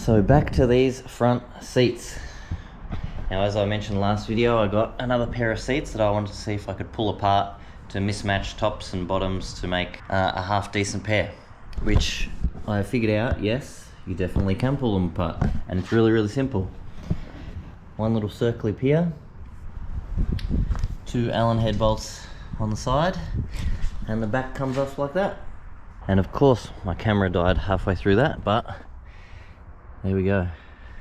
So back to these front seats. Now, as I mentioned last video, I got another pair of seats that I wanted to see if I could pull apart to mismatch tops and bottoms to make a half decent pair, which I figured out, yes, you definitely can pull them apart, and it's really, really simple. One little circle clip here, 2 Allen head bolts on the side, and the back comes off like that. And of course, my camera died halfway through that, but there we go.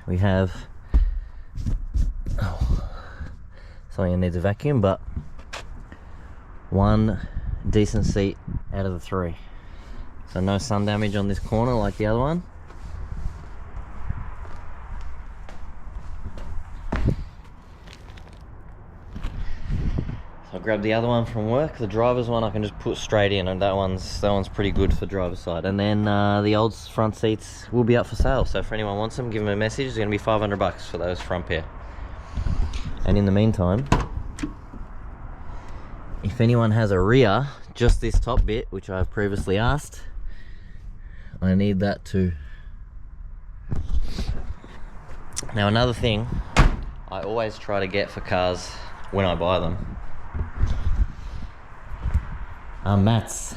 We have something that needs a vacuum, but one decent seat out of the 3. So no sun damage on this corner like the other one. So I grabbed the other one from work. The driver's one I can just put straight in, and that one's pretty good for driver's side. And then the old front seats will be up for sale. So if anyone wants them, give them a message. It's going to be $500 for those front pair. And in the meantime, if anyone has a rear, just this top bit, which I've previously asked, I need that too. Now, another thing I always try to get for cars when I buy them are mats.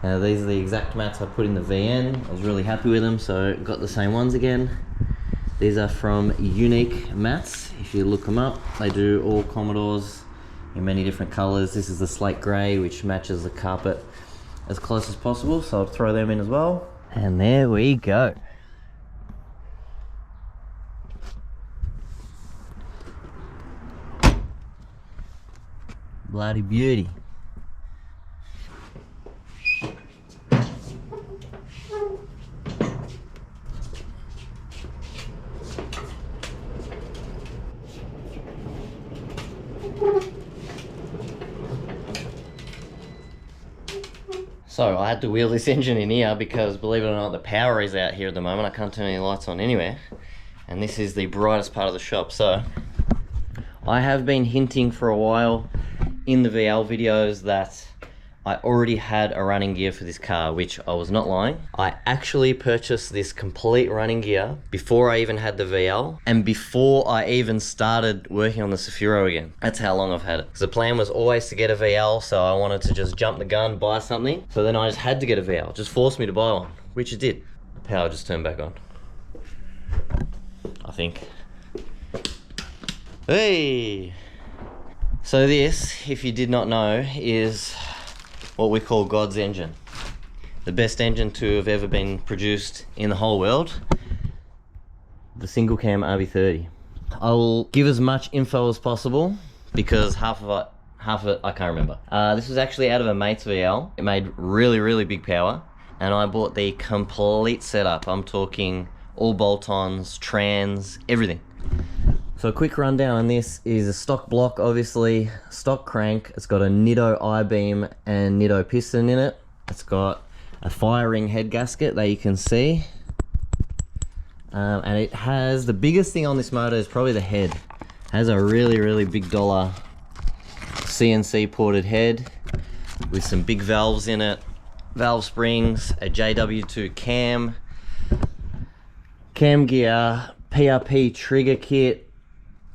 Now, these are the exact mats I put in the VN. I was really happy with them, so got the same ones again. These are from Unique Mats. If you look them up, they do all Commodores in many different colors. This is the slate gray, which matches the carpet as close as possible, so I'll throw them in as well. And there we go. Bloody beauty. So I had to wheel this engine in here because, believe it or not, the power is out here at the moment. I can't turn any lights on anywhere. And this is the brightest part of the shop. So I have been hinting for a while in the VL videos that I already had a running gear for this car, which I was not lying. I actually purchased this complete running gear before I even had the VL and before I even started working on the Safiro again. That's how long I've had it. Because the plan was always to get a VL, so I wanted to just jump the gun, buy something. So then I just had to get a VL, just forced me to buy one, which it did. The power just turned back on, I think. Hey! So this, if you did not know, is what we call God's engine. The best engine to have ever been produced in the whole world. The single cam RB30. I will give as much info as possible because half of it I can't remember. This was actually out of a mate's VL. It made really, really big power, and I bought the complete setup. I'm talking all bolt-ons, trans, everything. So a quick rundown on this is a stock block, obviously, stock crank. It's got a Nitto I-beam and Nitto piston in it. It's got a fire ring head gasket that you can see. And it has, the biggest thing on this motor is probably the head. It has a really, really big dollar CNC ported head with some big valves in it, valve springs, a JW2 cam gear, PRP trigger kit,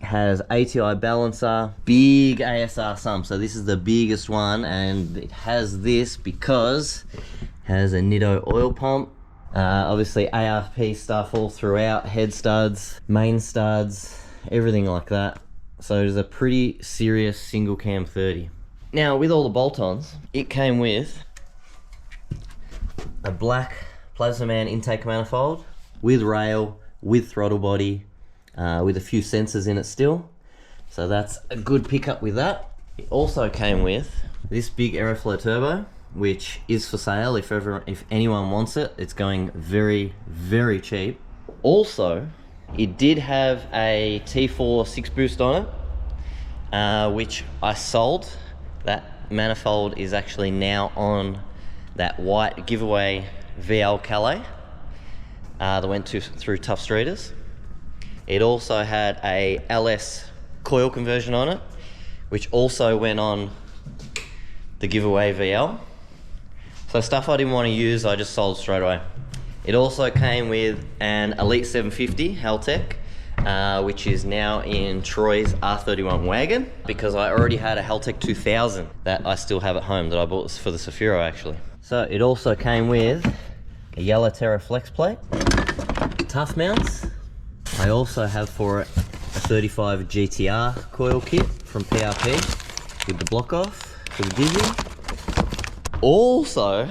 has ATI balancer, big ASR sump. So this is the biggest one, and it has this because it has a Nitto oil pump. Obviously ARP stuff all throughout, head studs, main studs, everything like that. So it is a pretty serious single cam 30. Now, with all the bolt-ons, it came with a black Plasmaman intake manifold with rail, with throttle body, with a few sensors in it still. So that's a good pickup with that. It also came with this big Aeroflow turbo, which is for sale if anyone wants it. It's going very, very cheap. Also, it did have a T4 6 boost on it, which I sold. That manifold is actually now on that white giveaway VL Calais that went through Tough Streeters. It also had a LS coil conversion on it, which also went on the giveaway VL. So stuff I didn't want to use, I just sold straight away. It also came with an Elite 750 Haltech, which is now in Troy's R31 wagon, because I already had a Haltech 2000 that I still have at home that I bought for the Safiro actually. So it also came with a Yellow Terra flex plate, tough mounts. I also have for it a 35 GTR coil kit from PRP with the block off for the Dizzy. Also,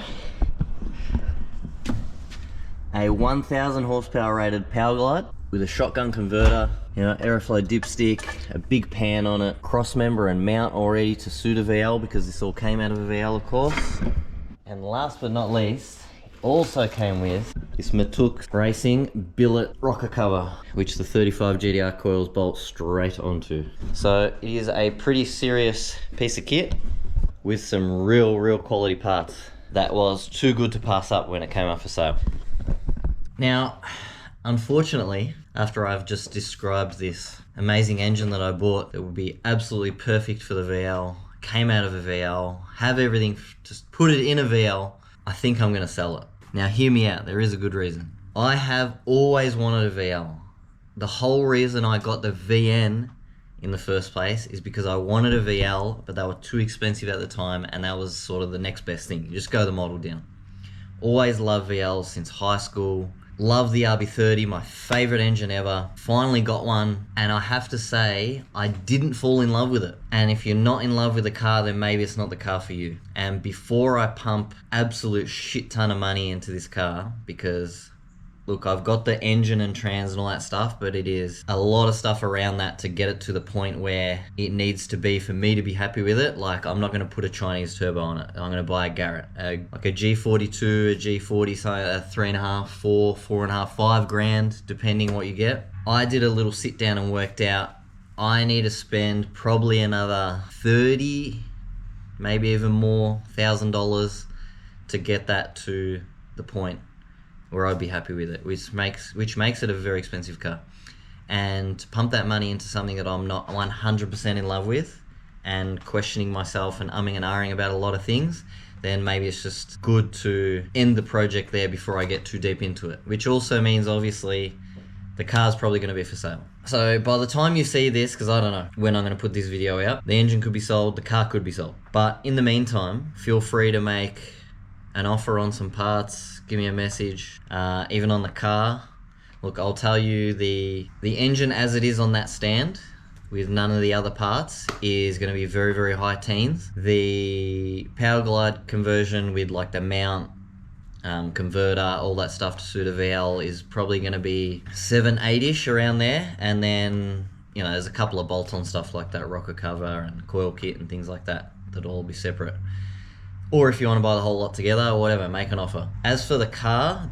a 1000 horsepower rated Power Glide with a shotgun converter, you know, aeroflow dipstick, a big pan on it, cross member and mount already to suit a VL, because this all came out of a VL, of course. And last but not least, also came with this Matuk Racing billet rocker cover, which the 35 GTR coils bolt straight onto. So it is a pretty serious piece of kit with some real quality parts that was too good to pass up when it came up for sale. Now, unfortunately, after I've just described this amazing engine that I bought that would be absolutely perfect for the VL, came out of a VL, have everything, just put it in a VL, I think I'm gonna sell it. Now hear me out, there is a good reason. I have always wanted a VL. The whole reason I got the VN in the first place is because I wanted a VL, but they were too expensive at the time, and that was sort of the next best thing. You just go the model down. Always loved VLs since high school. Love the RB30, my favorite engine ever. Finally got one, and I have to say, I didn't fall in love with it. And if you're not in love with a car, then maybe it's not the car for you. And before I pump absolute shit ton of money into this car, because look, I've got the engine and trans and all that stuff, but it is a lot of stuff around that to get it to the point where it needs to be for me to be happy with it. Like, I'm not going to put a Chinese turbo on it. I'm going to buy a Garrett, like a G42, a G40, something like that, 3.5, 4, 4.5, 5 grand, depending what you get. I did a little sit down and worked out I need to spend probably another 30, maybe even more, $1,000 to get that to the point where I'd be happy with it, which makes it a very expensive car. And to pump that money into something that I'm not 100% in love with, and questioning myself and umming and ahhing about a lot of things, then maybe it's just good to end the project there before I get too deep into it. Which also means, obviously, the car's probably going to be for sale. So by the time you see this, because I don't know when I'm going to put this video out, the engine could be sold, the car could be sold. But in the meantime, feel free to make an offer on some parts, give me a message, even on the car. Look, I'll tell you, the engine as it is on that stand, with none of the other parts, is going to be very high teens. The Power Glide conversion with like the mount, converter, all that stuff to suit a VL is probably going to be 7-8ish around there. And then, you know, there's a couple of bolt-on stuff like that rocker cover and coil kit and things like that that'll all be separate. Or if you want to buy the whole lot together or whatever, make an offer. As for the car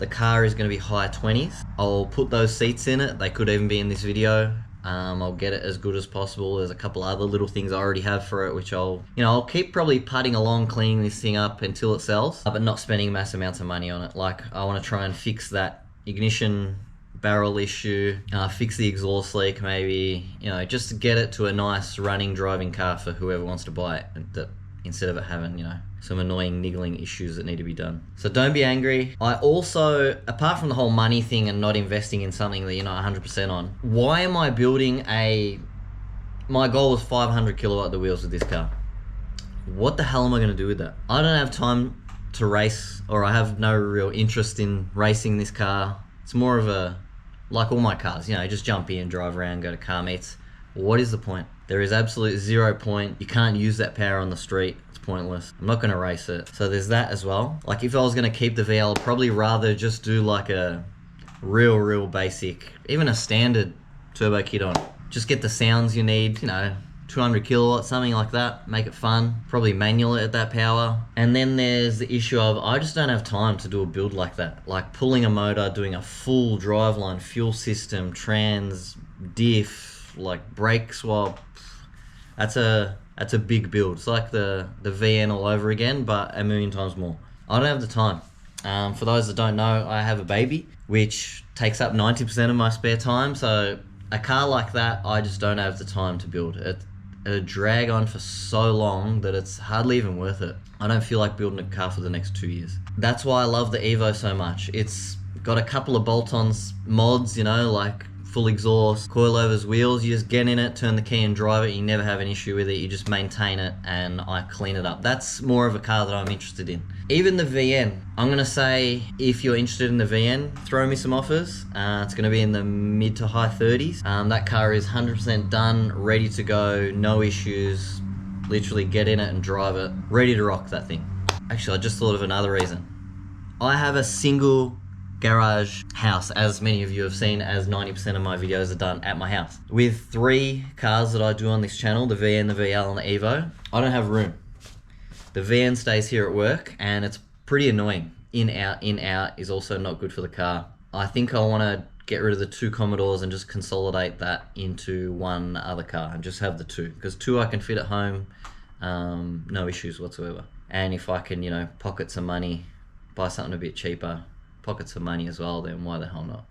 is going to be high 20s. I'll put those seats in it. They could even be in this video. I'll get it as good as possible. There's a couple other little things I already have for it, which I'll keep probably putting along, cleaning this thing up until it sells, but not spending mass amounts of money on it. Like, I want to try and fix that ignition barrel issue, fix the exhaust leak maybe, you know, just to get it to a nice running, driving car for whoever wants to buy it, instead of it having, you know, some annoying niggling issues that need to be done. So don't be angry. I also, apart from the whole money thing and not investing in something that you're not 100% on, why am I building my goal was 500 kilowatt the wheels with this car. What the hell am I going to do with that? I don't have time to race, or I have no real interest in racing this car. It's more of a, like all my cars, you know, just jump in, drive around, go to car meets. What is the point? There is absolute 0 point. You can't use that power on the street. It's pointless. I'm not going to race it. So there's that as well. Like, if I was going to keep the VL, I'd probably rather just do like a real basic, even a standard turbo kit on it. Just get the sounds you need, you know, 200 kilowatts, something like that. Make it fun. Probably manual it at that power. And then there's the issue of, I just don't have time to do a build like that. Like pulling a motor, doing a full driveline, fuel system, trans, diff, like brake swap. That's a big build. It's like the VN all over again, but a million times more. I don't have the time. For those that don't know, I have a baby, which takes up 90% of my spare time. So a car like that, I just don't have the time to build. It'll drag on for so long that it's hardly even worth it. I don't feel like building a car for the next 2 years. That's why I love the Evo so much. It's Got a couple of bolt-ons mods, you know, like full exhaust, coilovers, wheels. You just get in it, turn the key and drive it. You never have an issue with it. You just maintain it and I clean it up. That's more of a car that I'm interested in. Even the VN, I'm gonna say if you're interested in the VN, throw me some offers. It's gonna be in the mid to high 30s. That car is 100% done, ready to go, no issues. Literally get in it and drive it, ready to rock that thing. Actually, I just thought of another reason. I have a single garage house, as many of you have seen, as 90% of my videos are done at my house. With 3 cars that I do on this channel, the VN, the VL, and the Evo, I don't have room. The VN stays here at work, and it's pretty annoying. In, out is also not good for the car. I think I want to get rid of the 2 Commodores and just consolidate that into one other car and just have the 2. Because 2 I can fit at home, no issues whatsoever. And if I can, you know, pocket some money, buy something a bit cheaper, pocket some money as well, then why the hell not?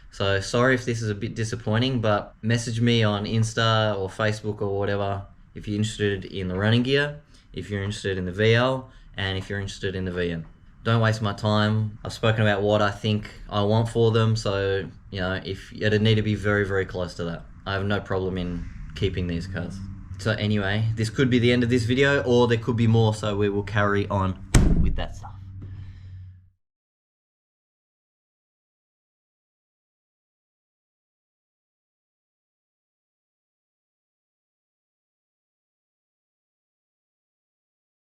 So sorry if this is a bit disappointing, but message me on Insta or Facebook or whatever if you're interested in the running gear, if you're interested in the VL, and if you're interested in the VN. Don't waste my time. I've spoken about what I think I want for them, so you know, if it'd need to be very, very close to that. I have no problem in keeping these cars. So anyway, this could be the end of this video, or there could be more, so we will carry on with that stuff.